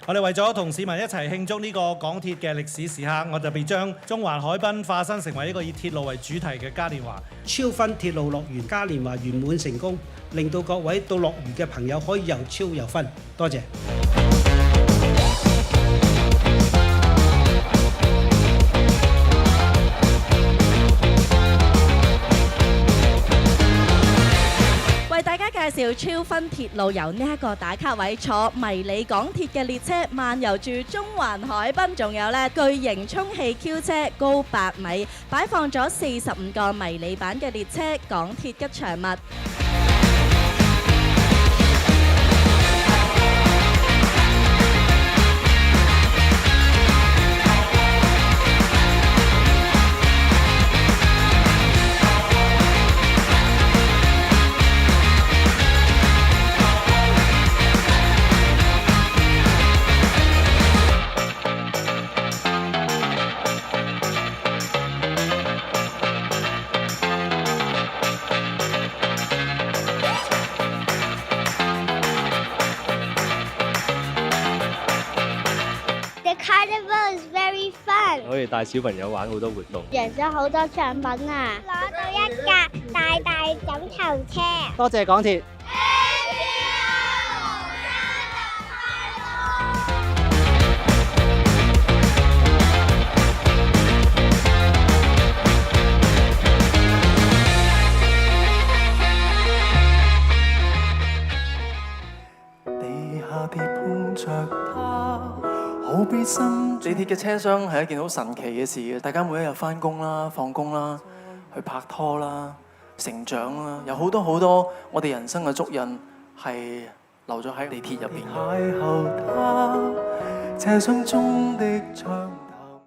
我哋為咗同市民一齊慶祝呢個港鐵嘅歷史時刻，我特別將中環海濱化身成為一個以鐵路為主題嘅嘉年華。超分鐵路樂園嘉年華圓滿成功，令到各位到樂園嘅朋友可以又超又分。多謝。為大家介紹超分鐵路由呢一個打卡位坐迷你港鐵嘅列車漫遊住中環海濱，仲有咧巨型充氣 Q 車高8米，擺放咗45個迷你版嘅列車港鐵吉祥物。可以帶小朋友玩好多活動，贏咗好多獎品啊！攞到一架大大枕頭車。多謝港鐵。地下鐵碰着他，好悲心。地鐵嘅車廂係一件好神奇嘅事嘅，大家每一日返工啦、放工啦、去拍拖啦、成長啦，有好多好多我哋人生嘅足印係留咗喺地鐵入邊。邂逅他，車廂中的唱